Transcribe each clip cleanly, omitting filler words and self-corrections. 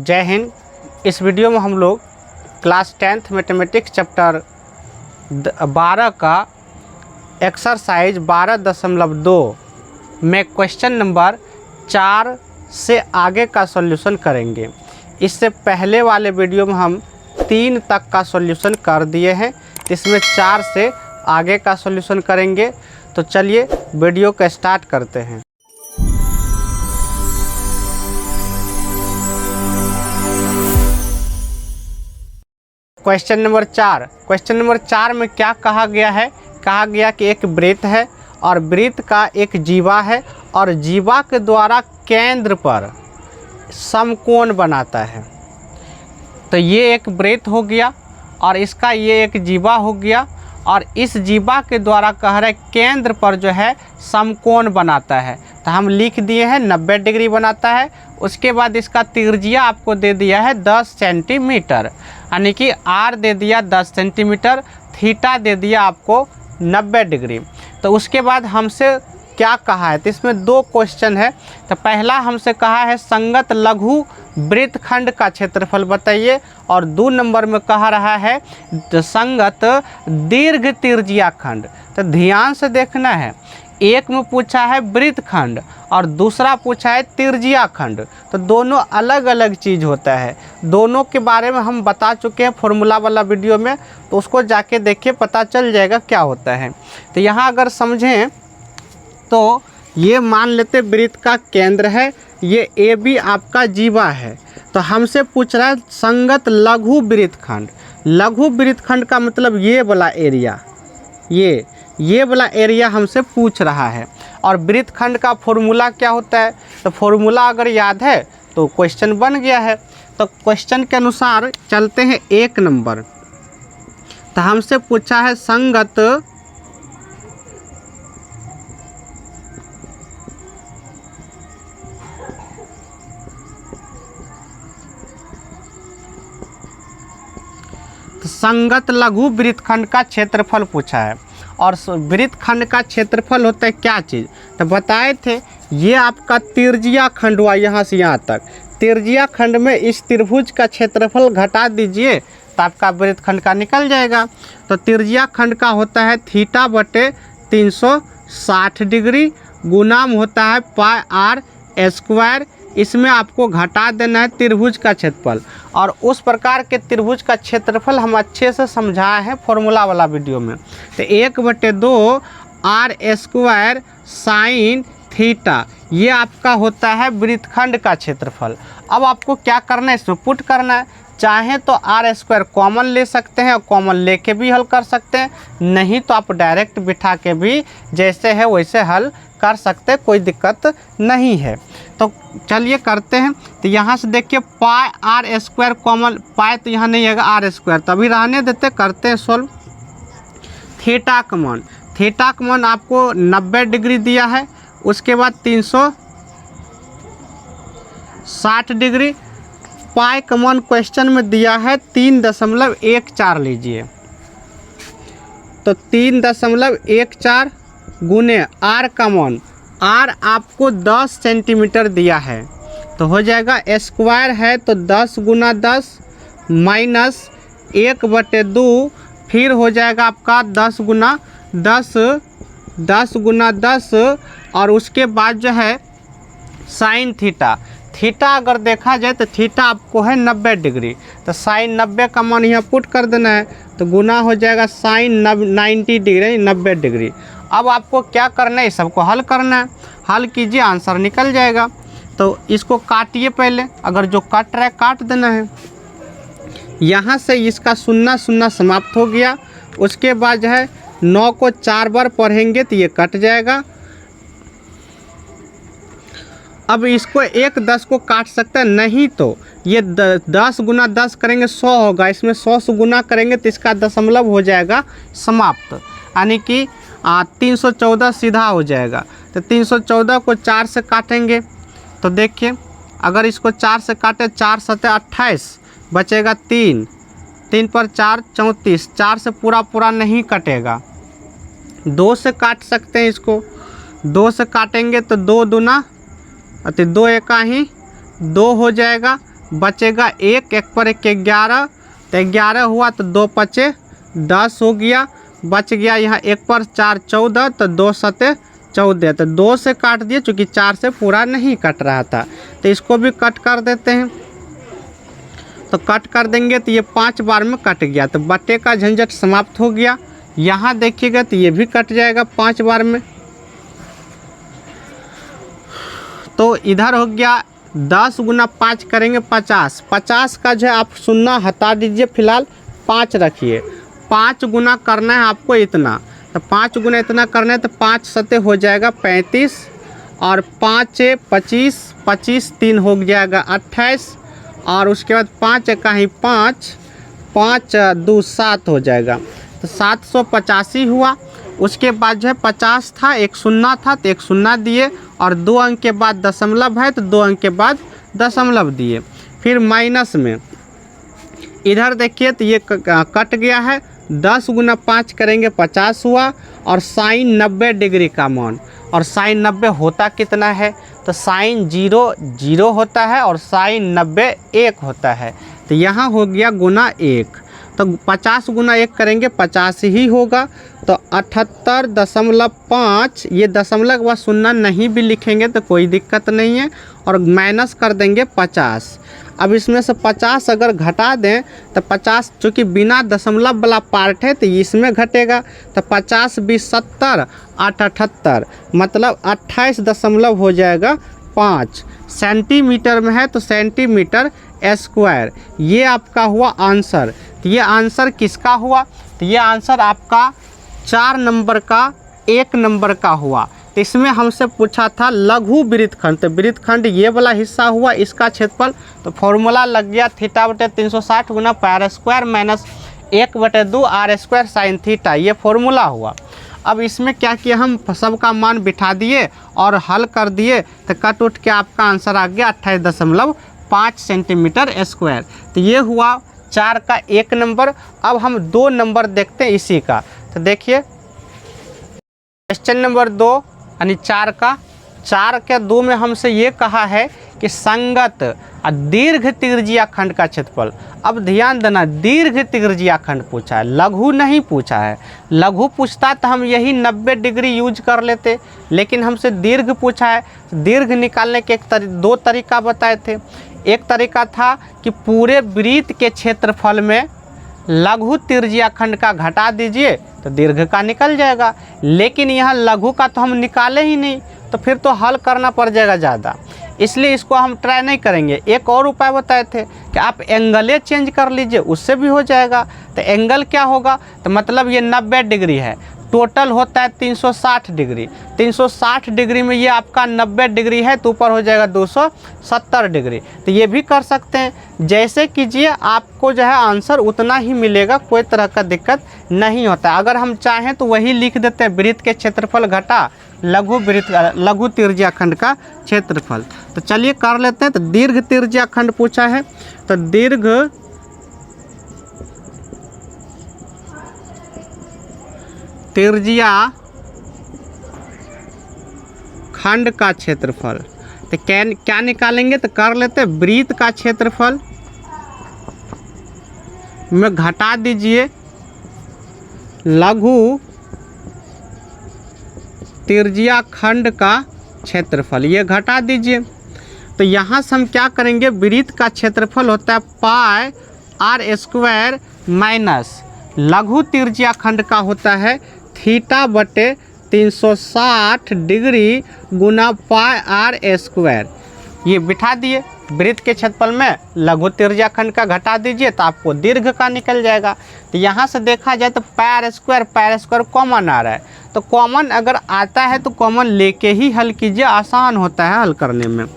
जय हिंद। इस वीडियो में हम लोग क्लास 10th मैथमेटिक्स चैप्टर 12 का एक्सरसाइज 12.2 में क्वेश्चन नंबर 4 से आगे का सॉल्यूशन करेंगे। इससे पहले वाले वीडियो में हम 3 तक का सॉल्यूशन कर दिए हैं, इसमें 4 से आगे का सॉल्यूशन करेंगे। तो चलिए वीडियो को स्टार्ट करते हैं। क्वेश्चन नंबर 4 में क्या कहा गया है? कहा गया कि एक वृत्त है और वृत्त का एक जीवा है और जीवा के द्वारा केंद्र पर समकोण बनाता है। तो ये एक वृत्त हो गया और इसका ये एक जीवा हो गया और इस जीवा के द्वारा कह रहे केंद्र पर जो है समकोण बनाता है। तो हम लिख दिए हैं 90 डिग्री बनाता है। उसके बाद इसका त्रिज्या आपको दे दिया है 10 सेंटीमीटर, यानी कि आर दे दिया 10 सेंटीमीटर, थीटा दे दिया आपको 90 डिग्री। तो उसके बाद हमसे क्या कहा है? तो इसमें 2 क्वेश्चन है। तो पहला हमसे कहा है संगत लघु वृत्तखंड का क्षेत्रफल बताइए, और 2 नंबर में कहा रहा है संगत दीर्घ त्रिज्या खंड। तो ध्यान से देखना है, एक में पूछा है वृत्तखंड और दूसरा पूछा है त्रिज्या खंड। तो दोनों अलग अलग चीज़ होता है। दोनों के बारे में हम बता चुके हैं फॉर्मूला वाला वीडियो में, तो उसको जाके देखिए, पता चल जाएगा क्या होता है। तो यहाँ अगर समझें तो ये मान लेते वृत्त का केंद्र है, ये ए बी आपका जीवा है। तो हमसे पूछ रहा है संगत लघु वृत्तखंड। लघु वृत्तखंड का मतलब ये वाला एरिया, ये वाला एरिया हमसे पूछ रहा है। और वृत्तखंड का फॉर्मूला क्या होता है? तो फॉर्मूला अगर याद है तो क्वेश्चन बन गया है। तो क्वेश्चन के अनुसार चलते हैं 1 नंबर। तो हमसे पूछा है संगत संगत लघु वृत्तखंड का क्षेत्रफल पूछा है। और वृत्तखंड का क्षेत्रफल होता है क्या चीज़? तो बताए थे ये आपका त्रिज्या खंड हुआ, यहाँ से यहाँ तक। त्रिज्या खंड में इस त्रिभुज का क्षेत्रफल घटा दीजिए तो आपका वृत्तखंड का निकल जाएगा। तो त्रिज्या खंड का होता है थीटा बटे 360 डिग्री, गुणाम होता है पाई आर स्क्वायर। इसमें आपको घटा देना है त्रिभुज का क्षेत्रफल, और उस प्रकार के त्रिभुज का क्षेत्रफल हम अच्छे से समझाए हैं फॉर्मूला वाला वीडियो में। तो 1/2 आर स्क्वायर साइन थीटा, ये आपका होता है वृत्तखंड का क्षेत्रफल। अब आपको क्या करना है? इसमें पुट करना है। चाहे तो आर स्क्वायर कॉमन ले सकते हैं और कॉमन लेके भी हल कर सकते हैं, नहीं तो आप डायरेक्ट बिठा के भी जैसे है वैसे हल कर सकते, कोई दिक्कत नहीं है। तो चलिए करते हैं। तो यहाँ से देखिए पाई आर स्क्वायर कॉमन, पाई तो यहाँ नहीं आएगा, आर स्क्वायर तभी रहने देते, करते हैं सोल्व। थीटा का मान आपको 90 डिग्री दिया है, उसके बाद 360 डिग्री। पाई का मान क्वेश्चन में दिया है 3.14 लीजिए। तो 3.14 गुने आर का मान, आर आपको 10 सेंटीमीटर दिया है, तो हो जाएगा स्क्वायर है तो 10 गुना 10 माइनस 1/2, फिर हो जाएगा आपका 10 गुना 10 और उसके बाद जो है साइन थीटा अगर देखा जाए तो थीटा आपको है 90 डिग्री। तो साइन 90 का मान यहाँ पुट कर देना है, तो गुना हो जाएगा साइन 90 डिग्री, 90 डिग्री। अब आपको क्या करना है? सबको हल करना है। हल कीजिए, आंसर निकल जाएगा। तो इसको काटिए पहले, अगर जो कट रहा है काट देना है। यहाँ से इसका 0 समाप्त हो गया। उसके बाद जो है 9 को 4 बार पढ़ेंगे तो ये कट जाएगा। अब इसको 1 10 को काट सकते हैं, नहीं तो ये 10 गुना 10 करेंगे 100 होगा, इसमें 100 से गुना करेंगे तो इसका दशमलव हो जाएगा समाप्त, यानी कि 314 सीधा हो जाएगा। तो 314 को 4 से काटेंगे तो देखिए, अगर इसको 4 से काटे 4 7 28 बचेगा 3 पर 4 34, 4 से पूरा नहीं कटेगा। 2 से काट सकते हैं इसको, 2 से काटेंगे तो 2 दूना 2 एका ही 2 हो जाएगा। बचेगा 1, 1 पर 1 11, तो 11 हुआ, तो 2 पचे 10 हो गया, बच गया यहाँ 1 पर 4 14, तो 2 सते 14, तो 2 से काट दिए चूँकि 4 से पूरा नहीं कट रहा था, तो इसको भी कट कर देते हैं। तो कट कर देंगे तो ये 5 बार में कट गया, तो बटे का झंझट समाप्त हो गया। यहाँ देखिएगा तो ये भी कट जाएगा 5 बार में। तो इधर हो गया 10 गुना 5 करेंगे 50, 50 का जो है आप शून्य हटा दीजिए, फिलहाल 5 रखिए। 5 गुना करना है आपको इतना, तो 5 गुना इतना करना है, तो 5 सते हो जाएगा 35, और 5 25, 25 3 हो जाएगा 28, और उसके बाद 5 का ही 5, 5 2 7 हो जाएगा, तो 785 हुआ। उसके बाद जो है 50 था, एक शून्य था, तो एक शून्य दिए, और 2 अंक के बाद दशमलव है, तो 2 अंक के बाद दशमलव दिए। फिर माइनस में इधर देखिए तो ये कट गया है, 10 गुना 5 करेंगे 50 हुआ, और साइन 90 डिग्री का मान, और साइन 90 होता कितना है, तो साइन 0 0 होता है, और साइन 90 1 होता है, तो यहाँ हो गया गुना 1। तो 50 गुना 1 करेंगे 50 ही होगा, तो 78.5, ये दशमलव व शून्य नहीं भी लिखेंगे तो कोई दिक्कत नहीं है, और माइनस कर देंगे 50। अब इसमें से 50 अगर घटा दें तो 50 चूँकि बिना दशमलव वाला पार्ट है तो इसमें घटेगा, तो 50 20 70 8 78, मतलब 28 दशमलव हो जाएगा 5। सेंटीमीटर में है तो सेंटीमीटर स्क्वायर, ये आपका हुआ आंसर। तो ये आंसर किसका हुआ, तो ये आंसर आपका 4 नंबर का 1 नंबर का हुआ। तो इसमें हमसे पूछा था लघु वृत्तखंड, तो वृत्तखंड ये वाला हिस्सा हुआ, इसका क्षेत्रफल, तो फॉर्मूला लग गया θ/360 गुना pi square minus 1/2 r square sine theta, ये फॉर्मूला हुआ। अब इसमें क्या किया, हम सबका मान बिठा दिए और हल कर दिए, तो कट उठ के आपका आंसर आ गया 28.5 सेंटीमीटर स्क्वायर। तो ये हुआ 4 का 1 नंबर। अब हम 2 नंबर देखते हैं इसी का, तो देखिए क्वेश्चन नंबर 2 यानी 4 के 2 में हमसे ये कहा है कि संगत दीर्घ त्रिज्या खंड का क्षेत्रफल। अब ध्यान देना, दीर्घ त्रिज्या खंड पूछा है, लघु नहीं पूछा है। लघु पूछता तो हम यही 90 डिग्री यूज कर लेते, लेकिन हमसे दीर्घ पूछा है। दीर्घ निकालने के 2 तरीका बताए थे। एक तरीका था कि पूरे वृत्त के क्षेत्रफल में लघु त्रिज्या खंड का घटा दीजिए तो दीर्घ का निकल जाएगा, लेकिन यहाँ लघु का तो हम निकाले ही नहीं, तो फिर तो हल करना पड़ जाएगा ज़्यादा, इसलिए इसको हम ट्राई नहीं करेंगे। एक और उपाय बताए थे कि आप एंगले चेंज कर लीजिए, उससे भी हो जाएगा। तो एंगल क्या होगा, तो मतलब ये 90 डिग्री है, टोटल होता है 360 डिग्री। 360 डिग्री में ये आपका 90 डिग्री है, तो ऊपर हो जाएगा 270 डिग्री। तो ये भी कर सकते हैं, जैसे कीजिए, आपको जो है आंसर उतना ही मिलेगा, कोई तरह का दिक्कत नहीं होता। अगर हम चाहें तो वही लिख देते हैं, वृत्त के क्षेत्रफल घटा लघु त्रिज्या खंड का क्षेत्रफल। तो चलिए कर लेते हैं। तो दीर्घ त्रिज्या खंड पूछा है, तो दीर्घ त्रिज्या खंड का क्षेत्रफल, तो क्या निकालेंगे, तो कर लेते हैं वृत्त का क्षेत्रफल में घटा दीजिए लघु त्रिज्या खंड का क्षेत्रफल, ये घटा दीजिए। तो यहाँ से हम क्या करेंगे, वृत्त का क्षेत्रफल होता है पाई r स्क्वायर माइनस लघु त्रिज्या खंड का होता है θ/360 डिग्री गुना पाई r स्क्वायर। ये बिठा दिए, वृत्त के क्षेत्रफल में लघु त्रिज्या खंड का घटा दीजिए तो आपको दीर्घ का निकल जाएगा। तो यहाँ से देखा जाए तो पाई r स्क्वायर कॉमन आ रहा है, तो कॉमन अगर आता है तो कॉमन लेके ही हल कीजिए, आसान होता है हल करने में।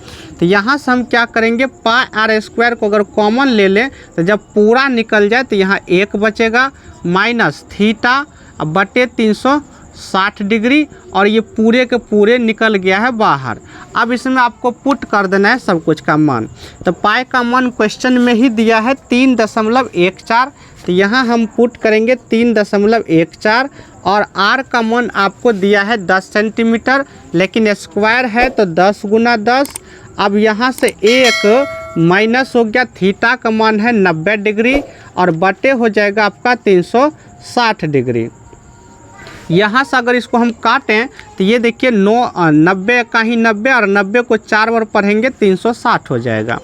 तो यहाँ से हम क्या करेंगे, पाई r स्क्वायर को अगर कॉमन ले लें तो जब पूरा निकल जाए तो यहाँ 1 बचेगा माइनस θ/360 डिग्री, और ये पूरे के पूरे निकल गया है बाहर। अब इसमें आपको पुट कर देना है सब कुछ का मान। तो पाई का मान क्वेश्चन में ही दिया है 3.14, तो यहाँ हम पुट करेंगे 3.14, और r का मान आपको दिया है 10 सेंटीमीटर, लेकिन स्क्वायर है तो 10 गुना 10। अब यहाँ से 1 माइनस हो गया थीटा का मान है 90 डिग्री और बटे हो जाएगा आपका 360 डिग्री। यहाँ से अगर इसको हम काटें तो ये देखिए 90 का ही 90 और 90 को 4 बार पढ़ेंगे 360 हो जाएगा।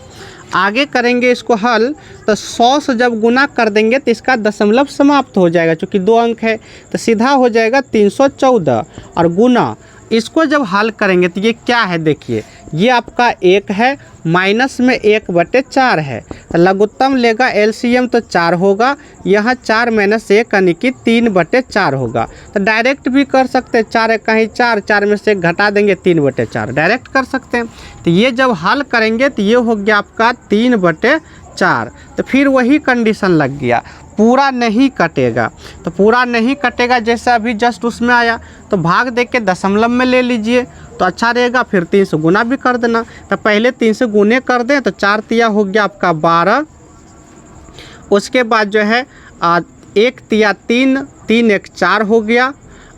आगे करेंगे इसको हल तो 100 से जब गुना कर देंगे तो इसका दशमलव समाप्त हो जाएगा, क्योंकि 2 अंक है तो सीधा हो जाएगा 314 और गुना इसको जब हल करेंगे तो ये क्या है, देखिए ये आपका 1 है माइनस में 1/4 है तो लघुत्तम लेगा एलसीएम तो 4 होगा, यहाँ 4 माइनस 1 यानी कि 3/4 होगा। तो डायरेक्ट भी कर सकते हैं, 4 कहीं 4, 4 में से 1 घटा देंगे 3/4 डायरेक्ट कर सकते हैं। तो ये जब हल करेंगे तो ये हो गया आपका 3/4। तो फिर वही कंडीशन लग गया, पूरा नहीं कटेगा। तो पूरा नहीं कटेगा जैसे अभी जस्ट उसमें आया तो भाग दे के दशमलव में ले लीजिए तो अच्छा रहेगा, फिर 3 से गुना भी कर देना। तो पहले 3 से गुने कर दें तो 4 तिया हो गया आपका 12, उसके बाद जो है 1 तिया 3, 3 1 4 हो गया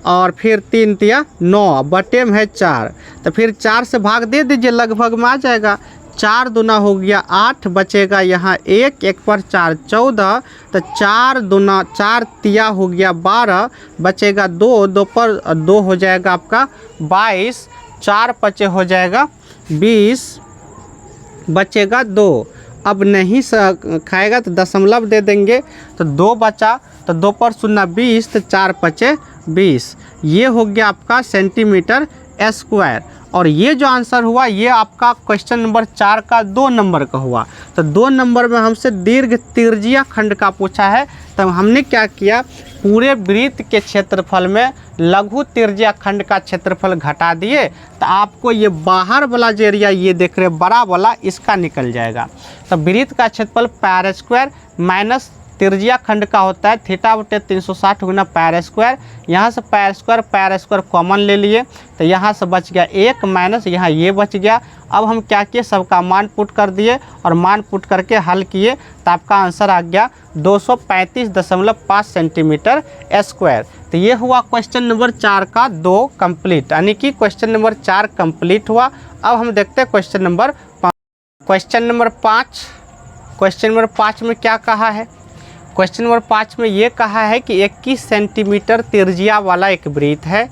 और फिर 3 तिया 9 बटे में है 4। तो फिर 4 से भाग दे दीजिए, लगभग में आ जाएगा। 4 दूना हो गया 8, बचेगा यहाँ 1, 1 पर 4 14, तो 4 दूना 4 तिया हो गया 12, बचेगा 2, 2 पर 2 हो जाएगा आपका 22, 4 पचे हो जाएगा 20, बचेगा 2। अब नहीं खाएगा तो दशमलव दे देंगे तो 2 बचा, तो 2 पर 0 20, तो 4 पचे 20। ये हो गया आपका सेंटीमीटर स्क्वायर। और ये जो आंसर हुआ ये आपका क्वेश्चन नंबर 4 का 2 नंबर का हुआ। तो 2 नंबर में हमसे दीर्घ त्रिज्यीय खंड का पूछा है, तब हमने क्या किया, पूरे वृत्त के क्षेत्रफल में लघु त्रिज्यीय खंड का क्षेत्रफल घटा दिए तो आपको ये बाहर वाला जो एरिया ये देख रहे बड़ा वाला इसका निकल जाएगा। तो वृत्त का क्षेत्रफल पायर स्क्वायर माइनस त्रिज्यीय खंड का होता है θ/360 गुना पायर स्क्वायर। यहाँ से पायर स्क्वायर कॉमन ले लिए तो यहाँ से बच गया 1 माइनस यहाँ ये बच गया। अब हम क्या किए, सबका मान पुट कर दिए और मान पुट करके हल किए तो आपका आंसर आ गया 235.5 सेंटीमीटर स्क्वायर। तो ये हुआ क्वेश्चन नंबर 4 का 2 कंप्लीट, यानी कि क्वेश्चन नंबर 4 कंप्लीट हुआ। अब हम देखते हैं क्वेश्चन नंबर 5। क्वेश्चन नंबर 5 में क्या कहा है, क्वेश्चन नंबर 5 में ये कहा है कि 21 सेंटीमीटर त्रिज्या वाला एक वृत्त है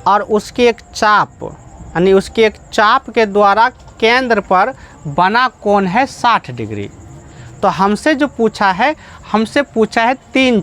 और उसके एक चाप यानी उसके एक चाप के द्वारा केंद्र पर बना कोण है 60 डिग्री। तो हमसे जो पूछा है, हमसे पूछा है 3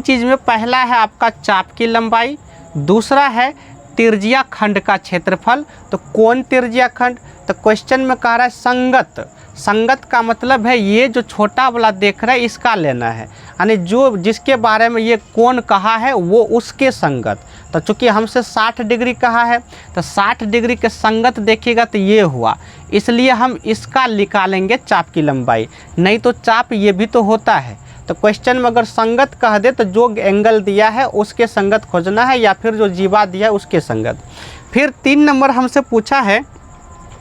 चीज़ में पहला है आपका चाप की लंबाई, दूसरा है त्रिज्या खंड का क्षेत्रफल। तो कौन त्रिज्या खंड, तो क्वेश्चन में कह रहा है संगत का मतलब है ये जो छोटा वाला देख रहा है इसका लेना है, यानी जो जिसके बारे में ये कोण कहा है वो उसके संगत। तो चूँकि हमसे 60 डिग्री कहा है तो 60 डिग्री के संगत देखिएगा तो ये हुआ, इसलिए हम इसका निकालेंगे चाप की लंबाई, नहीं तो चाप ये भी तो होता है। तो क्वेश्चन में अगर संगत कह दे तो जो एंगल दिया है उसके संगत खोजना है या फिर जो जीवा दिया है उसके संगत। फिर 3 नंबर हमसे पूछा है,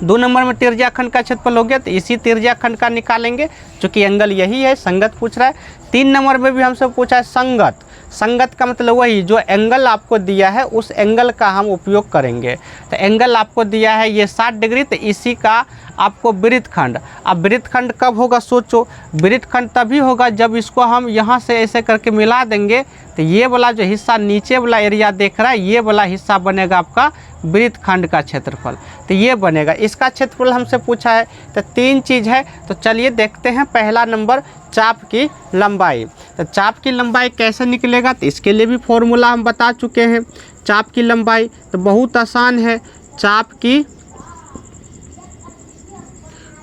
2 नंबर में त्रिज्या खंड का क्षेत्रफल हो गया तो इसी त्रिज्या खंड का निकालेंगे क्योंकि एंगल यही है, संगत पूछ रहा है। 3 नंबर में भी हमसे पूछा है संगत का मतलब वही जो एंगल आपको दिया है उस एंगल का हम उपयोग करेंगे। तो एंगल आपको दिया है ये 60 डिग्री, तो इसी का आपको वृत्तखंड। अब वृत्तखंड कब होगा सोचो, वृत्तखंड तभी होगा जब इसको हम यहाँ से ऐसे करके मिला देंगे तो ये वाला जो हिस्सा नीचे वाला एरिया देख रहा है ये वाला हिस्सा बनेगा आपका वृत्तखंड का क्षेत्रफल। तो ये बनेगा, इसका क्षेत्रफल हमसे पूछा है। तो 3 चीज़ है, तो चलिए देखते हैं। पहला नंबर चाप की लंबाई। तो चाप की लंबाई कैसे निकलेगा, तो इसके लिए भी फॉर्मूला हम बता चुके हैं। चाप की लंबाई तो बहुत आसान है, चाप की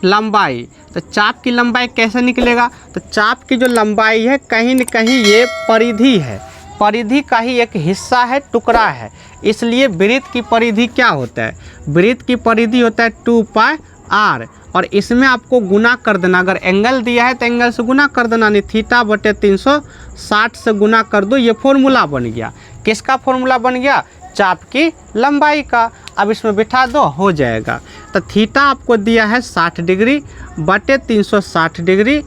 लंबाई। तो चाप की लंबाई कैसे निकलेगा, तो चाप की जो लंबाई है कहीं न कहीं ये परिधि है, परिधि का ही एक हिस्सा है, टुकड़ा है, इसलिए वृत्त की परिधि क्या होता है, वृत्त की परिधि होता है 2πr और इसमें आपको गुना कर देना। अगर एंगल दिया है तो एंगल से गुना कर देना, नहीं θ/360 से गुना कर दो, ये फॉर्मूला बन गया। किसका फॉर्मूला बन गया, चाप की लंबाई का। अब इसमें बिठा दो, हो जाएगा। तो थीटा आपको दिया है 60 डिग्री बटे 360 डिग्री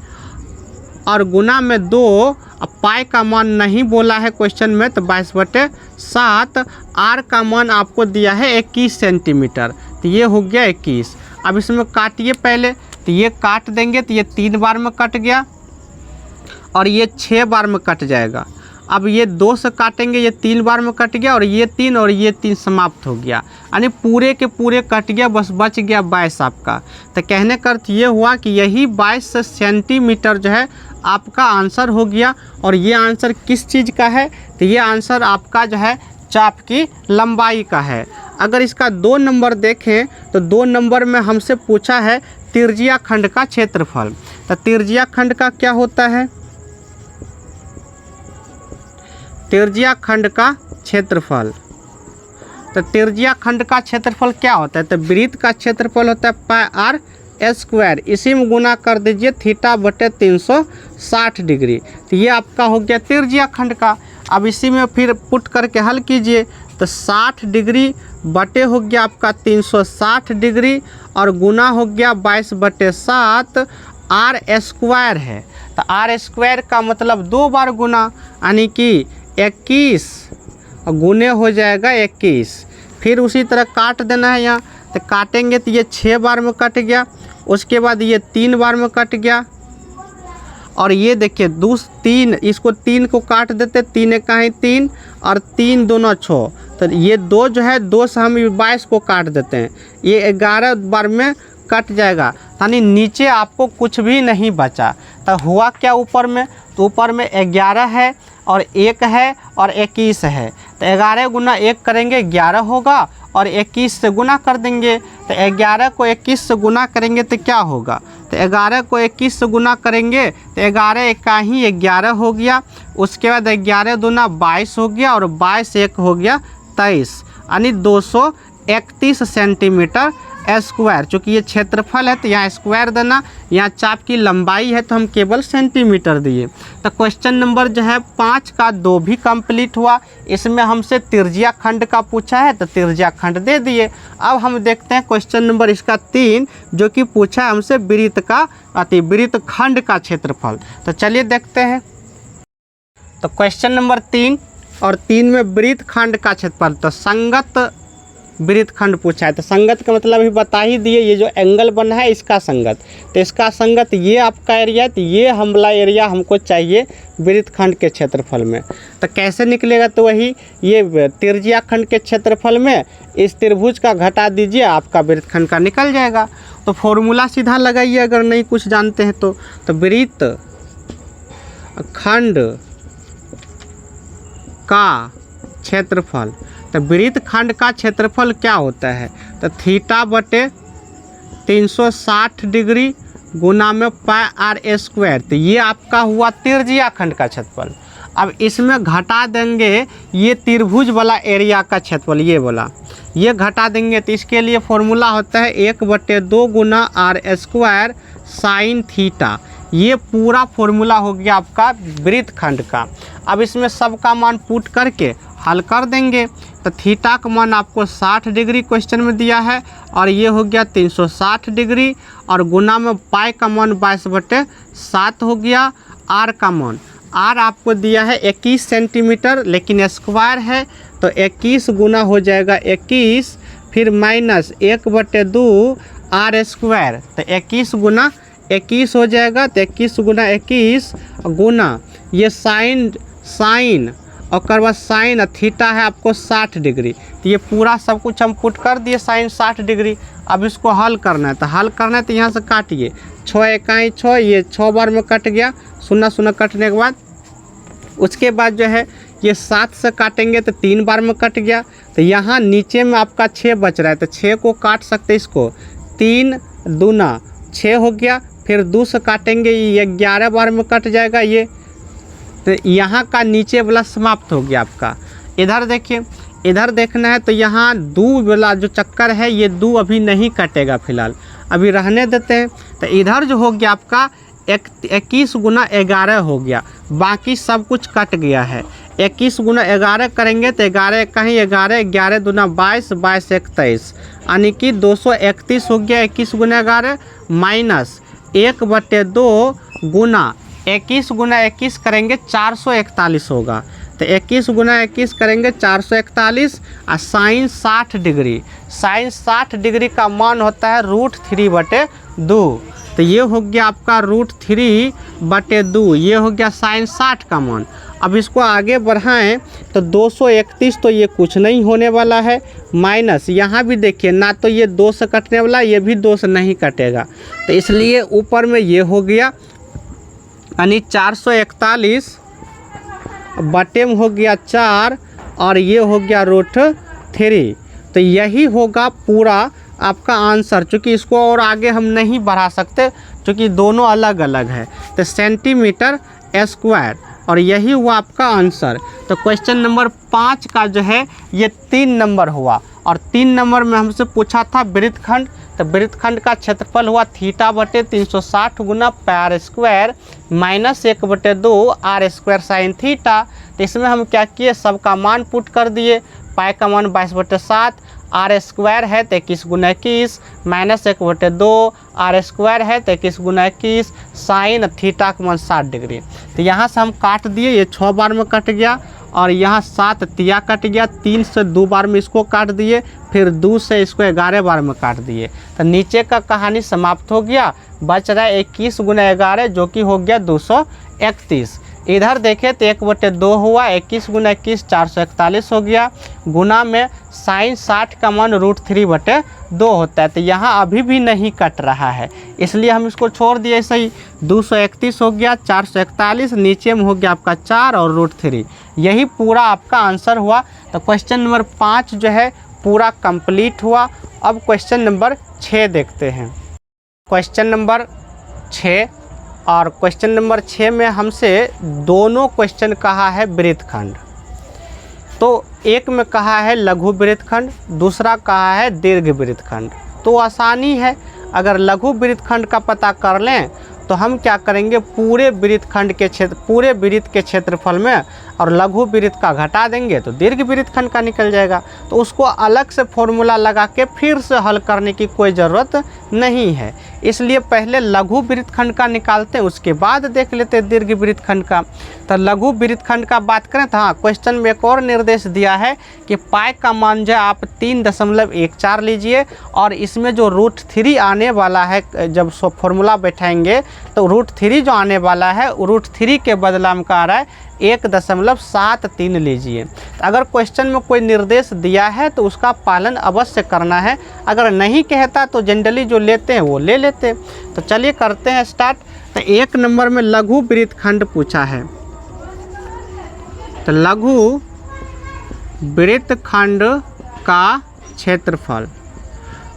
और गुना में 2। अब पाई का मान नहीं बोला है क्वेश्चन में, तो 22/7। आर का मान आपको दिया है 21 सेंटीमीटर, तो ये हो गया 21। अब इसमें काटिए, पहले तो ये काट देंगे तो ये 3 बार में कट गया और ये 6 बार में कट जाएगा। अब ये 2 से काटेंगे, ये 3 बार में कट गया और ये 3 और ये 3 समाप्त हो गया, यानी पूरे के पूरे कट गया, बस बच गया 22 आपका। तो कहने का अर्थ ये हुआ कि यही 22 सेंटीमीटर जो है आपका आंसर हो गया। और ये आंसर किस चीज़ का है? तो ये आंसर आपका जो है चाप की लंबाई का है। अगर इसका 2 नंबर देखें तो 2 नंबर में हमसे पूछा है त्रिज्या खंड का क्षेत्रफल। तो त्रिज्या खंड का क्या होता है? त्रिज्या खंड का क्षेत्रफल। तो त्रिज्या खंड का क्षेत्रफल क्या होता है? तो वृत्त का क्षेत्रफल होता है पाई आर स्क्वायर, इसी में गुना कर दीजिए θ/360 डिग्री। तो ये आपका हो गया त्रिज्या खंड का। अब इसी में फिर पुट करके हल कीजिए तो 60 डिग्री बटे हो गया आपका 360 डिग्री और गुना हो गया 22/7 आर स्क्वायर है। तो आर स्क्वायर का मतलब 2 बार गुना, यानी कि 21 गुने हो जाएगा 21। फिर उसी तरह काट देना है यहाँ, तो काटेंगे तो ये 6 बार में कट गया, उसके बाद ये 3 बार में कट गया और ये देखिए 3, इसको 3 को काट देते, 3 एक 3 और 3 दूना 6। तो ये 2 जो है 2 से हम 22 को काट देते हैं, ये 11 बार में कट जाएगा, यानी नीचे आपको कुछ भी नहीं बचा। तो हुआ क्या ऊपर में? तो ऊपर में 11 है और 1 है और 21 है। तो 11 गुना 1 करेंगे 11 होगा और 21 से गुना कर देंगे। तो 11 को 21 से गुना करेंगे तो क्या होगा? तो 11 को 21 से गुना करेंगे तो 11 1 ही 11 हो गया, उसके बाद 11 दूना 22 हो गया और 22 1 हो गया 23, यानी 231 सेंटीमीटर स्क्वायर। चूँकि ये क्षेत्रफल है तो यहाँ स्क्वायर देना, यहाँ चाप की लंबाई है तो हम केवल सेंटीमीटर दिए। तो क्वेश्चन नंबर जो है 5 का 2 भी कंप्लीट हुआ। इसमें हमसे त्रिज्या खंड का पूछा है तो त्रिज्या खंड दे दिए। अब हम देखते हैं क्वेश्चन नंबर इसका 3 जो कि पूछा है हमसे वृत्त का वृत्त खंड का क्षेत्रफल। तो चलिए देखते हैं। तो क्वेश्चन नंबर 3 और 3 में वृत्त खंड का क्षेत्रफल, तो संगत वृत्त खंड पूछा है। तो संगत का मतलब भी बता ही दिए, ये जो एंगल बना है इसका संगत। तो इसका संगत ये आपका एरिया है, तो ये हमला एरिया हमको चाहिए वृत्त खंड के क्षेत्रफल में। तो कैसे निकलेगा? तो वही ये त्रिज्या खंड के क्षेत्रफल में इस त्रिभुज का घटा दीजिए, आपका वृत्त खंड का निकल जाएगा। तो फॉर्मूला सीधा लगाइए अगर नहीं कुछ जानते हैं तो वृत्त खंड का क्षेत्रफल। तो वृत्त खंड का क्षेत्रफल क्या होता है? तो θ/360 डिग्री गुना में पाई आर स्क्वायर। तो ये आपका हुआ त्रिज्या खंड का क्षेत्रफल। अब इसमें घटा देंगे ये त्रिभुज वाला एरिया का क्षेत्रफल, ये वाला ये घटा देंगे। तो इसके लिए फॉर्मूला होता है 1/2 गुना आर स्क्वायर साइन थीटा। ये पूरा फॉर्मूला हो गया आपका वृत्त खंड का। अब इसमें सबका मान पुट करके हल कर देंगे। तो थीटा का मान आपको 60 डिग्री क्वेश्चन में दिया है और ये हो गया 360 डिग्री और गुना में पाई का मान 22/7 हो गया। आर का मान, आर आपको दिया है 21 सेंटीमीटर, लेकिन स्क्वायर है तो 21 गुना हो जाएगा 21, फिर माइनस 1/2 आर स्क्वायर। तो 21 गुना 21 हो जाएगा। तो 21 गुना 21 गुना ये साइन और बाद साइन थीटा है आपको 60 डिग्री। तो ये पूरा सब कुछ हम पुट कर दिए साइन 60 डिग्री। अब इसको हल करना है, तो हल करना है तो यहाँ से काटिए 6 1 6, ये 6 बार में कट गया, 0 0 कटने के बाद उसके बाद जो है ये 7 से काटेंगे तो 3 बार में कट गया। तो यहाँ नीचे में आपका 6 बच रहा है, तो 6 को काट सकते इसको, 3 दूना 6 हो गया, फिर 2 से काटेंगे ये 11 बार में कट जाएगा ये। तो यहाँ का नीचे वाला समाप्त हो गया आपका। इधर देखिए, इधर देखना है तो यहाँ 2 वाला जो चक्कर है ये 2 अभी नहीं कटेगा फिलहाल, अभी रहने देते हैं। तो इधर जो हो गया आपका 21 गुना 11 हो गया, बाकी सब कुछ कट गया है। 21 गुना 11 करेंगे तो 11 कहीं 11, 11 दूना 22, 22 1 23, यानी कि 231 हो गया 21 गुना 11 माइनस 1/2 गुना 21 गुना 21 करेंगे 441 होगा। तो 21 गुना 21 करेंगे 441 और साइन 60 डिग्री, साइन 60 डिग्री का मान होता है √3/2। तो ये हो गया आपका √3/2, ये हो गया sin 60 का मान। अब इसको आगे बढ़ाएं तो 231, तो ये कुछ नहीं होने वाला है, माइनस यहाँ भी देखिए ना, तो ये 2 से कटने वाला, ये भी 2 से नहीं कटेगा, तो इसलिए ऊपर में ये हो गया, यानी 441 बटे में हो गया 4 और ये हो गया √3। तो यही होगा पूरा आपका आंसर, चूँकि इसको और आगे हम नहीं बढ़ा सकते क्योंकि दोनों अलग अलग है, तो सेंटीमीटर स्क्वायर, और यही हुआ आपका आंसर। तो क्वेश्चन नंबर 5 का जो है ये 3 नंबर हुआ, और 3 नंबर में हमसे पूछा था वृत्तखंड, तो वृत्तखंड का क्षेत्रफल हुआ θ/360 गुना πr² -1/2 r² sin थीटा। तो इसमें हम क्या किए, सबका मान पुट कर दिए, पाई का मान 22/7, r² है 23 गुना 21 -1/2 r² है 23 गुना 21 साइन थीटा का मान 60 डिग्री। तो यहाँ से हम काट दिए, ये 6 बार में कट गया, और यहाँ 7 तिया कट गया, 3 से 2 बार में इसको काट दिए, फिर 2 से इसको 11 बार में काट दिए। तो नीचे का कहानी समाप्त हो गया, बच रहा है 21 गुना 11 जो कि हो गया 231। इधर देखें तो 1/2 हुआ, 21 गुना 21 441 हो गया, गुना में साइन 60 का मान √3/2 होता है। तो यहाँ अभी भी नहीं कट रहा है, इसलिए हम इसको छोड़ दिए ऐसे ही। 231 हो गया, 441, नीचे में हो गया आपका 4 और √3, यही पूरा आपका आंसर हुआ। तो क्वेश्चन नंबर 5 जो है पूरा कंप्लीट हुआ। अब क्वेश्चन नंबर 6 देखते हैं। क्वेश्चन नंबर 6, और क्वेश्चन नंबर 6 में हमसे दोनों क्वेश्चन कहा है वृत्तखंड। तो एक में कहा है लघु वृत्तखंड, दूसरा कहा है दीर्घ वृत्तखंड। तो आसानी है, अगर लघु वृत्तखंड का पता कर लें तो हम क्या करेंगे, पूरे वृत्तखंड के पूरे वृत्त के क्षेत्रफल में और लघु वृत्त का घटा देंगे तो दीर्घ वृत्तखंड का निकल जाएगा। तो उसको अलग से फॉर्मूला लगा के फिर से हल करने की कोई ज़रूरत नहीं है, इसलिए पहले लघु वृत्तखंड का निकालते हैं, उसके बाद देख लेते हैं दीर्घ वृत्तखंड का। तो लघु वृत्तखंड का बात करें तो हाँ, क्वेश्चन में एक और निर्देश दिया है कि पाई का मान जो आप 3.14 लीजिए, और इसमें जो √3 आने वाला है, जब फॉर्मूला बैठाएंगे तो √3 जो आने वाला है √3 के बदला में आ रहा है 1.73 लीजिए। अगर क्वेश्चन में कोई निर्देश दिया है तो उसका पालन अवश्य करना है, अगर नहीं कहता तो जनरली जो लेते हैं वो ले लेते। तो चलिए करते हैं स्टार्ट। तो 1 नंबर में लघु वृत्तखंड पूछा है, तो लघु वृत्तखंड का क्षेत्रफल।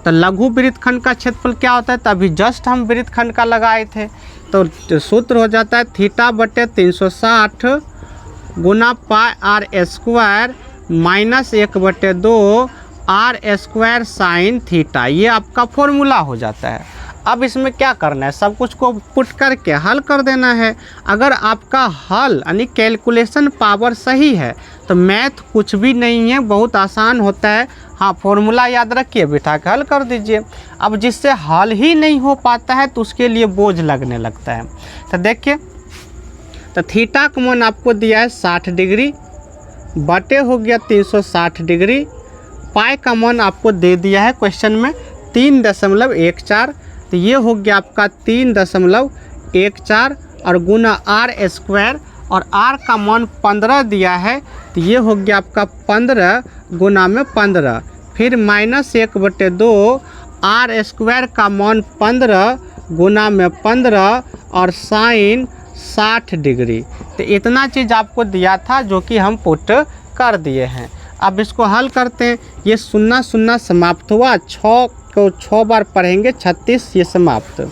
तो लघु वृत्तखंड का क्षेत्रफल क्या होता है, तो अभी जस्ट हम वृत्तखंड का लगाए थे, तो सूत्र हो जाता है θ/360 गुना πr² -1/2 r² sin थीटा, ये आपका फॉर्मूला हो जाता है। अब इसमें क्या करना है, सब कुछ को पुट करके हल कर देना है। अगर आपका हल यानी कैलकुलेशन पावर सही है तो मैथ कुछ भी नहीं है, बहुत आसान होता है। हाँ, फॉर्मूला याद रखिए, बिठा के हल कर दीजिए। अब जिससे हल ही नहीं हो पाता है तो उसके लिए बोझ लगने लगता है। तो देखिए, तो थीटा का मान आपको दिया है 60 डिग्री, बटे हो गया 360 डिग्री, पाई का मान आपको दे दिया है क्वेश्चन में 3.14, तो ये हो गया आपका 3.14 और गुना r², और r का मान 15 दिया है, तो ये हो गया आपका 15 गुना में 15, फिर -1/2 r² का मान 15 गुना में 15 और साइन 60 डिग्री। तो इतना चीज़ आपको दिया था जो कि हम पुट कर दिए हैं। अब इसको हल करते हैं, ये 0 0 समाप्त हुआ, 6 को 6 बार पढ़ेंगे, 36 ये समाप्त।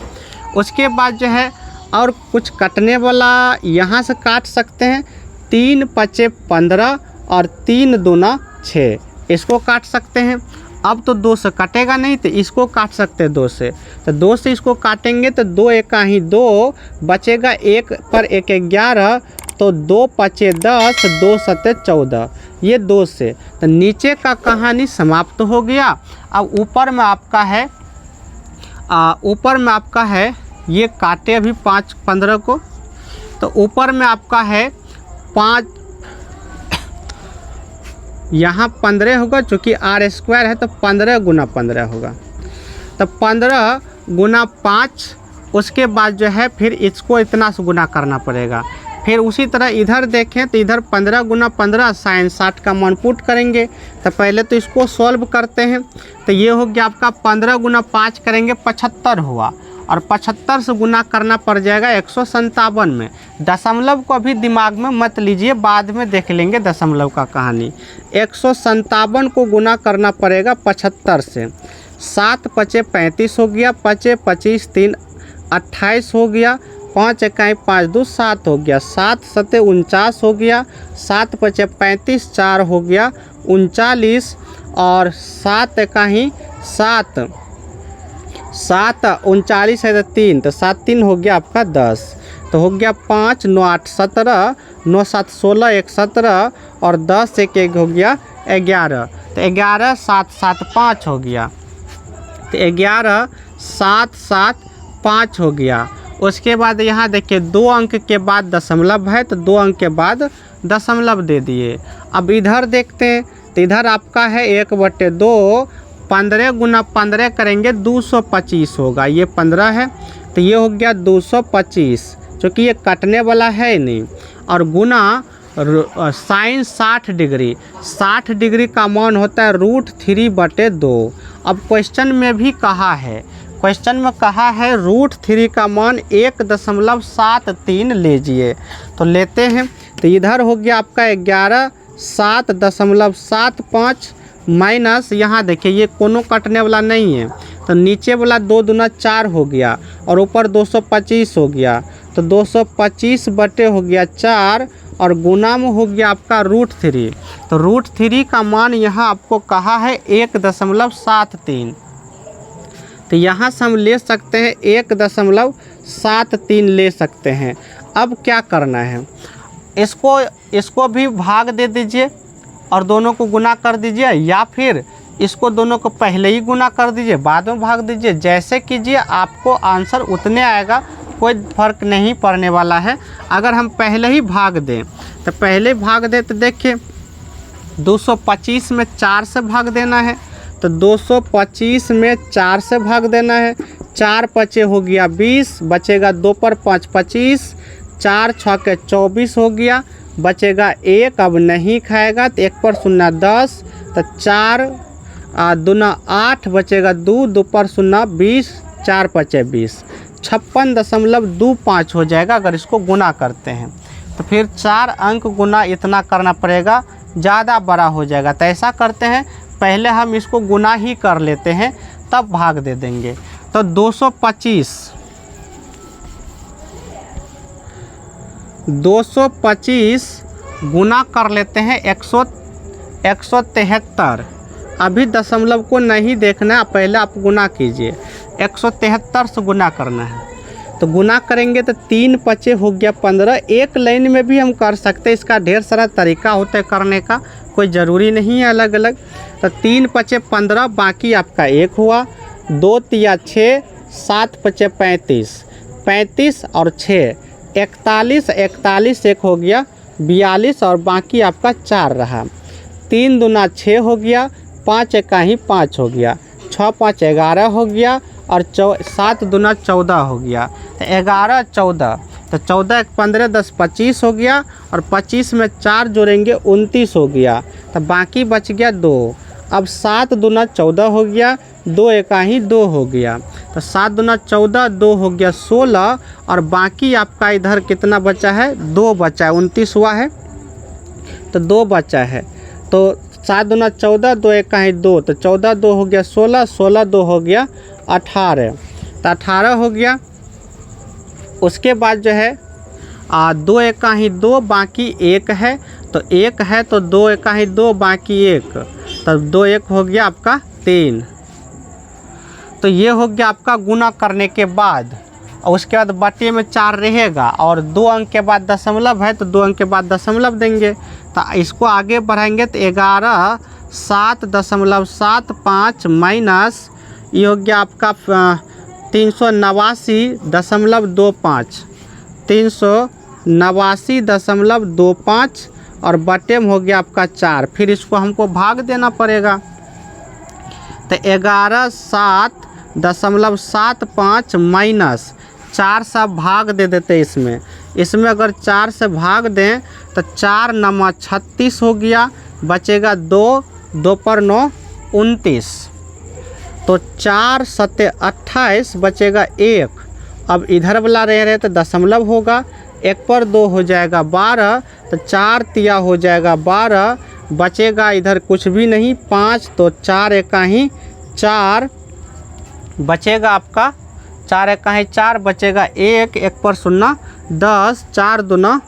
उसके बाद जो है और कुछ कटने वाला यहाँ से काट सकते हैं, 3 × 5 = 15 और 3 दूना 6, इसको काट सकते हैं। अब तो 2 से कटेगा नहीं, तो इसको काट सकते हैं 2 से, तो 2 से इसको काटेंगे तो 2 एका ही 2 बचेगा, 1 पर 1 11, तो 2 × 5 = 10, 2 × 7 = 14, ये 2 से। तो नीचे का कहानी समाप्त हो गया। अब ऊपर में आपका है ये काटे अभी 5 15 को, तो ऊपर में आपका है 5, यहाँ 15 होगा, चूँकि r² है तो 15 गुना 15 होगा, तो 15 गुना 5, उसके बाद जो है फिर इसको इतना से गुना करना पड़ेगा। फिर उसी तरह इधर देखें तो इधर 15 गुना 15 साइन 60 का मान पुट करेंगे। तो पहले तो इसको सॉल्व करते हैं। तो ये हो गया आपका 15 गुना 5 करेंगे 75 हुआ, और 75 से गुना करना पड़ जाएगा 157 में। दशमलव को अभी दिमाग में मत लीजिए, बाद में देख लेंगे दशमलव का कहानी। 157 को गुना करना पड़ेगा 75 से। 7 पचे 35 हो गया, पचे 25 3 28 हो गया, 5 इकाई 5 2 7 हो गया, 7 सते 49 हो गया, 7 पचे 35 4 हो गया 39, और 7 इकाई 7 7 39 है तो 3, तो 7 3 हो गया आपका 10। तो हो गया 5 9 8 17, 9 7 16 1 17, और 10 1 1 हो गया 11। तो 11 7 7 5 हो गया। तो 11 7 7 5 हो गया। उसके बाद यहाँ देखिए 2 अंक के बाद दशमलव है, तो 2 अंक के बाद दशमलव दे दिए। अब इधर देखते हैं, तो इधर आपका है 1/2, 15 गुना 15 करेंगे 225 होगा। ये 15 है तो ये हो गया 225, क्योंकि ये कटने वाला है नहीं। और गुना साइन 60 डिग्री, 60 डिग्री का मान होता है √3/2। अब क्वेश्चन में भी कहा है, क्वेश्चन में कहा है √3 का मान 1.73 लीजिए। तो लेते हैं। तो इधर हो गया आपका 11 7.75 माइनस, यहाँ देखिए ये कोनो कटने वाला नहीं है, तो नीचे वाला 2 दूना 4 हो गया, और ऊपर 225 हो गया। तो 225 बटे हो गया 4, और गुना में हो गया आपका √3। तो √3 का मान यहाँ आपको कहा है 1.73। तो यहाँ से हम ले सकते हैं 1.73 ले सकते हैं। अब क्या करना है, इसको भी भाग दे दीजिए और दोनों को गुना कर दीजिए, या फिर इसको दोनों को पहले ही गुना कर दीजिए बाद में भाग दीजिए। जैसे कीजिए आपको आंसर उतने आएगा, कोई फ़र्क नहीं पड़ने वाला है। अगर हम पहले ही भाग दें तो पहले भाग दें तो देखिए 225 में 4 से भाग देना है। तो 225 में 4 से भाग देना है। 4 पचे हो गया 20, बचेगा 2 पर 5 25, 4 6 के 24 हो गया, बचेगा 1। अब नहीं खाएगा तो 1 पर 0 10, तो 4 दूना 8, बचेगा 2 2 पर 0 20, 4 पचे 20, 56.25 हो जाएगा अगर इसको गुना करते हैं। तो फिर 4 अंक गुना इतना करना पड़ेगा, ज़्यादा बड़ा हो जाएगा। तो ऐसा करते हैं, पहले हम इसको गुना ही कर लेते हैं तब भाग दे देंगे। तो 225 गुना कर लेते हैं 173। अभी दशमलव को नहीं देखना है, पहले आप गुना कीजिए। 173 से गुना करना है। तो गुना करेंगे तो 3 पचे हो गया 15। एक लाइन में भी हम कर सकते हैं, इसका ढेर सारा तरीका होता है करने का, कोई ज़रूरी नहीं है अलग अलग। तो 3 पचे 15, बाकी आपका 1 हुआ। 2 तिया 6, 7 पचे 35, 35 और 6 41, 41 1 हो गया 42, और बाकी आपका 4 रहा। 3 दूना 6 हो गया, 5 एका ही 5 हो गया, 6 5 11 हो गया, और 7 दूना 14 हो गया। तो 11 14, तो 14 1 15 10 25 हो गया, और 25 में 4 जोड़ेंगे 29 हो गया। तो बाकी बच गया 2। अब 7 दूना 14 हो गया, 2 एका ही 2 हो गया। तो 7 दूना 14, 2 हो गया 16, और बाकी आपका इधर कितना बचा है, 2 बचा है। 29 हुआ है तो 2 बचा है। तो 7 दूना 14, 2 एका ही 2, तो 14 2 हो गया 16, 16 2 हो गया 18, तो 18 हो गया। उसके बाद जो है 2 एका ही 2, बाकी 1 है, तो 1 है तो 2 एका ही 2, बाकी 1, तब 2 1 हो गया आपका 3। तो ये हो गया आपका गुना करने के बाद। और उसके बाद बटे में 4 रहेगा, और 2 अंक के बाद दशमलव है तो 2 अंक के बाद दशमलव देंगे। तो इसको आगे बढ़ाएंगे तो 11 7.75 माइनस ये हो गया आपका 389.25, 389.25, और बटे में हो गया आपका 4। फिर इसको हमको भाग देना पड़ेगा। तो 11 7.75 माइनस 4 से भाग दे देते इसमें। इसमें अगर 4 से भाग दें तो 4 9 36 हो गया, बचेगा 2, 2 पर 9 29, तो 4 7 28 बचेगा 1। अब इधर वाला रह रहे तो दशमलव होगा, 1 पर 2 हो जाएगा 12, तो 4 तिया हो जाएगा 12, बचेगा इधर कुछ भी नहीं 5, तो 4 एका ही 4 बचेगा आपका, 4 एका ही 4 बचेगा 1, 1 पर 0 10, 4 दूना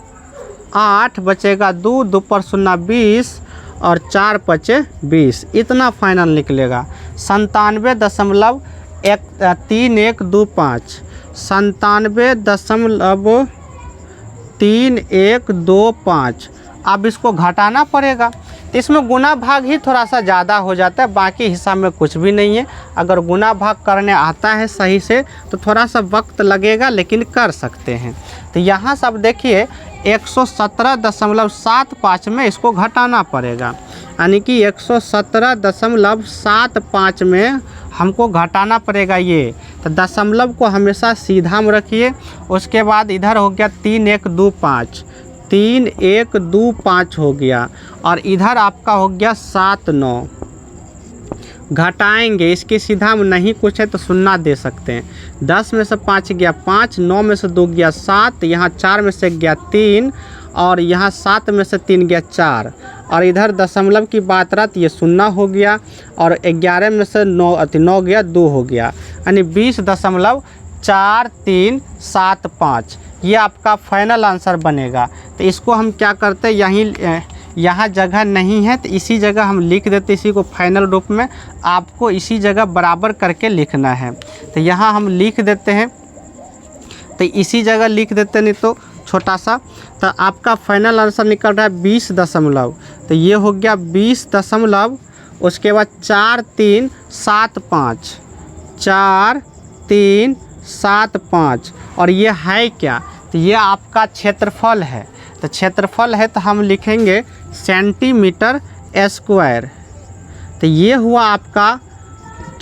8 बचेगा 2, 2 पर 0 20 और 4 पचे 20, इतना फाइनल निकलेगा 97.3125, 97.3125। अब इसको घटाना पड़ेगा, तो इसमें गुना भाग ही थोड़ा सा ज़्यादा हो जाता है, बाकी हिसाब में कुछ भी नहीं है। अगर गुना भाग करने आता है सही से तो थोड़ा सा वक्त लगेगा, लेकिन कर सकते हैं। तो यहाँ सब देखिए 117.75 में इसको घटाना पड़ेगा, यानी कि 117.75 में हमको घटाना पड़ेगा ये। तो दशमलव को हमेशा सीधा में रखिए, उसके बाद इधर हो गया 3125, 3125 हो गया, और इधर आपका हो गया 79। घटाएंगे इसके सीधा में नहीं कुछ है तो 0 दे सकते हैं। 10 में से 5 गया 5, 9 में से 2 गया 7, यहाँ 4 में से गया 3, और यहाँ 7 में से 3 गया 4, और इधर दशमलव की बात रहा तो ये 0 हो गया, और 11 में से 9 गया 2 हो गया, यानी 20.4375 ये आपका फाइनल आंसर बनेगा। तो इसको हम क्या करते हैं, यहाँ जगह नहीं है तो इसी जगह हम लिख देते, इसी को फाइनल रूप में आपको इसी जगह बराबर करके लिखना है। तो यहाँ हम लिख देते हैं, तो इसी जगह लिख देते, नहीं तो छोटा सा। तो आपका फाइनल आंसर निकल रहा है 20 दशमलव, तो ये हो गया 20 दशमलव, उसके बाद 4375, 4375, और ये है क्या, तो ये आपका क्षेत्रफल है। तो क्षेत्रफल है तो हम लिखेंगे सेंटीमीटर स्क्वायर। तो ये हुआ आपका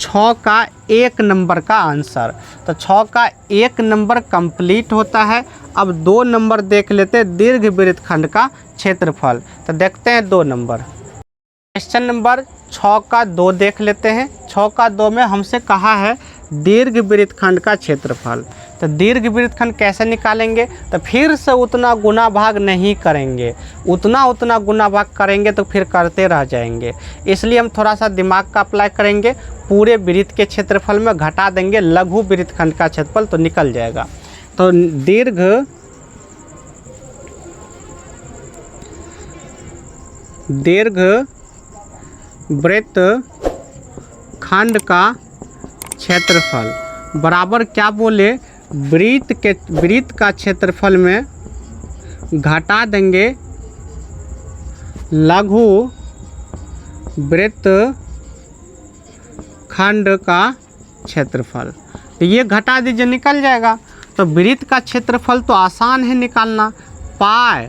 6 का 1 नंबर का आंसर। तो 6 का 1 नंबर कंप्लीट होता है। अब 2 नंबर देख लेते हैं, दीर्घ वृत्तखंड का क्षेत्रफल। तो देखते हैं 2 नंबर, क्वेश्चन नंबर 6 का 2 देख लेते हैं। 6 का 2 में हमसे कहा है दीर्घ वृत्तखंड का क्षेत्रफल। तो दीर्घ वृत्तखंड कैसे निकालेंगे, तो फिर से उतना गुना भाग नहीं करेंगे, उतना गुना भाग करेंगे तो फिर करते रह जाएंगे। इसलिए हम थोड़ा सा दिमाग का अप्लाई करेंगे, पूरे वृत्त के क्षेत्रफल में घटा देंगे लघु वृत्तखंड का क्षेत्रफल, तो निकल जाएगा। तो दीर्घ वृत्तखंड का क्षेत्रफल बराबर क्या बोले, वृत्त का क्षेत्रफल में घटा देंगे लघु वृत्तखंड का क्षेत्रफल। तो ये घटा दीजिए, निकल जाएगा। तो वृत्त का क्षेत्रफल तो आसान है निकालना, पाई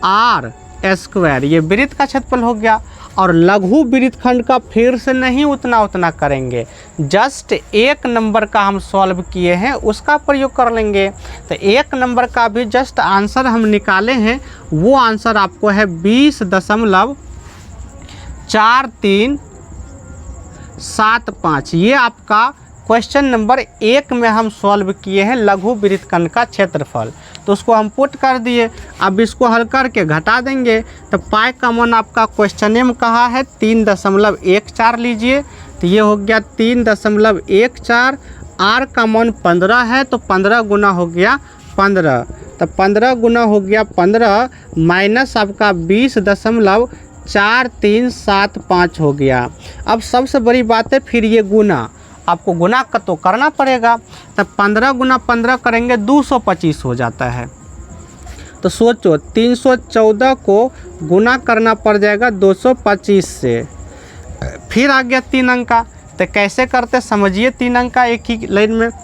r स्क्वायर, ये वृत्त का क्षेत्रफल हो गया। और लघु वृत्तखंड का फिर से नहीं उतना करेंगे, जस्ट 1 नंबर का हम सॉल्व किए हैं उसका प्रयोग कर लेंगे। तो 1 नंबर का भी जस्ट आंसर हम निकाले हैं, वो आंसर आपको है 20.4375। ये आपका क्वेश्चन नंबर 1 में हम सॉल्व किए हैं लघु वृत्तखंड का क्षेत्रफल। तो उसको हम पुट कर दिए, अब इसको हल करके घटा देंगे। तो पाई का मान आपका क्वेश्चन में कहा है 3.14 लीजिए, तो ये हो गया 3.14। आर का मान 15 है, तो 15 गुना हो गया 15, तो 15 गुना हो गया 15 माइनस आपका 20.4375 हो गया। अब सबसे बड़ी बात है फिर ये गुना, आपको गुना का तो करना पड़ेगा। तब 15 गुना 15 करेंगे 225 हो जाता है। तो सोचो 314 को गुना करना पड़ जाएगा 225 से। फिर आ गया 3 अंक का, तो कैसे करते समझिए। 3 अंक का एक ही लाइन में, तो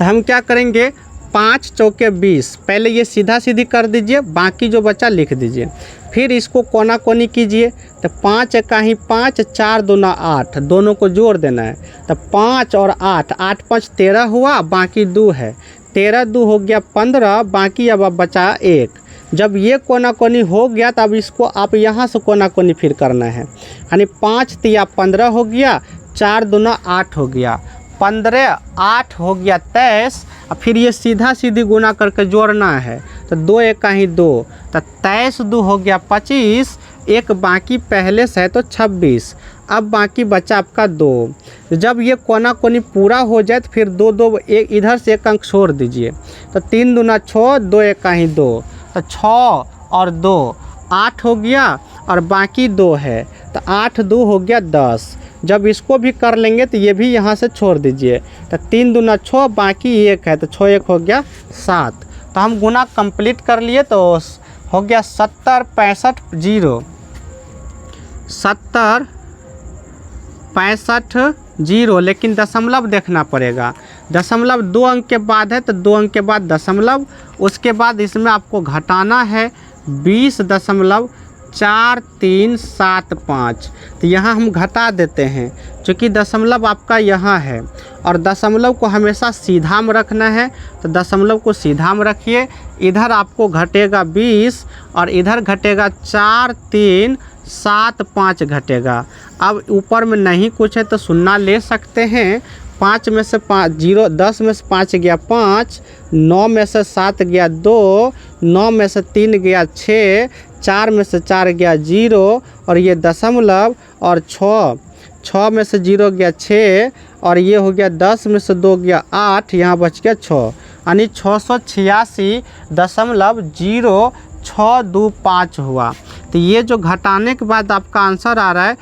हम क्या करेंगे 5 चौके 20, पहले ये सीधा सीधी कर दीजिए, बाकी जो बचा लिख दीजिए। फिर इसको कोना कोनी कीजिए, तो 5 एका ही 5, 4 दूना 8, दोनों को जोड़ देना है। तो 5 और 8, 8 5 13 हुआ, बाकी 2 है, 13 2 हो गया 15, बाकी अब बचा 1। जब ये कोना कोनी हो गया तो अब इसको आप यहाँ से कोना कोनी फिर करना है, यानी 5 3 15 हो गया, 4 दूना 8 हो गया, 15 8 हो गया 23। और फिर ये सीधा सीधी गुना करके जोड़ना है, तो 2 1 का ही 2, तो 23 2 हो गया 25, एक बाकी पहले से है तो 26। अब बाकी बचा आपका 2। जब ये कोना कोनी पूरा हो जाए तो फिर 2 2 एक इधर से एक अंक छोड़ दीजिए, तो 3 दूना 6, 2 1 का ही 2, तो 6 और 2 8 हो गया, और बाकी 2 है, तो 8 2 हो गया 10। जब इसको भी कर लेंगे तो ये भी यहाँ से छोड़ दीजिए, तो 3 दूना 6, बाकी 1 है, तो 6 1 हो गया 7। तो हम गुना कंप्लीट कर लिए, तो हो गया 70 65 0, 70 65 0, लेकिन दशमलव देखना पड़ेगा। दशमलव 2 अंक के बाद है, तो 2 अंक के बाद दशमलव, उसके बाद इसमें आपको घटाना है 20.4375। तो यहाँ हम घटा देते हैं, क्योंकि दशमलव आपका यहाँ है और दशमलव को हमेशा सीधा में रखना है, तो दशमलव को सीधा में रखिए। इधर आपको घटेगा 20 और इधर घटेगा 4375 घटेगा। अब ऊपर में नहीं कुछ है तो शून्य ले सकते हैं। 5 में से 5 0, 10 में से 5 गया 5, 9 में से 7 गया 2, 9 में से 3 गया 6, 4 में से 4 गया 0, और ये दशमलव, और 6 में से 0 गया 6, और ये हो गया 10 में से 2 गया 8, यहाँ बच गया 6, यानी 686.0625 हुआ। तो ये जो घटाने के बाद आपका आंसर आ रहा है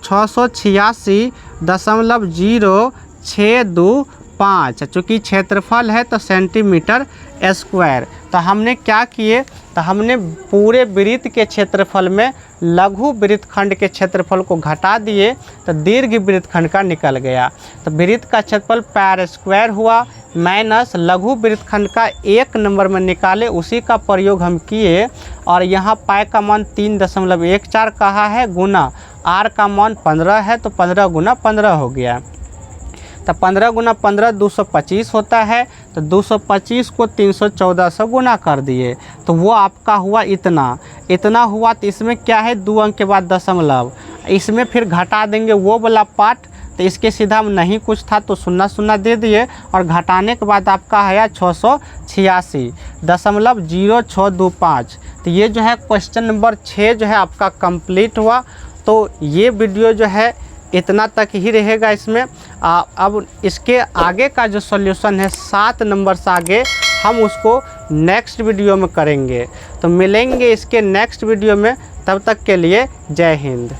686.0625। चूँकि क्षेत्रफल है तो सेंटीमीटर स्क्वायर। तो हमने क्या किए, तो हमने पूरे वृत्त के क्षेत्रफल में लघु वृत्तखंड के क्षेत्रफल को घटा दिए, तो दीर्घ वृत्तखंड का निकल गया। तो वृत्त का क्षेत्रफल पायर स्क्वायर हुआ माइनस लघु वृत्तखंड का 1 नंबर में निकाले, उसी का प्रयोग हम किए। और यहाँ पाई का मान 3.14 कहा है, गुना आर का मान 15 है, तो 15 गुना 15 हो गया। तो 15 गुना 15 225 होता है, तो 225 को 314 से गुना कर दिए, तो वो आपका हुआ इतना हुआ। तो इसमें क्या है, 2 अंक के बाद दशमलव, इसमें फिर घटा देंगे वो वाला पार्ट, तो इसके सीधा में नहीं कुछ था तो 0 0 दे दिए, और घटाने के बाद आपका है 686.0625। तो ये जो है क्वेश्चन नंबर 6 जो है आपका कंप्लीट हुआ। तो ये वीडियो जो है इतना तक ही रहेगा इसमें। अब इसके आगे का जो सॉल्यूशन है 7 नंबर से आगे, हम उसको नेक्स्ट वीडियो में करेंगे। तो मिलेंगे इसके नेक्स्ट वीडियो में, तब तक के लिए जय हिंद।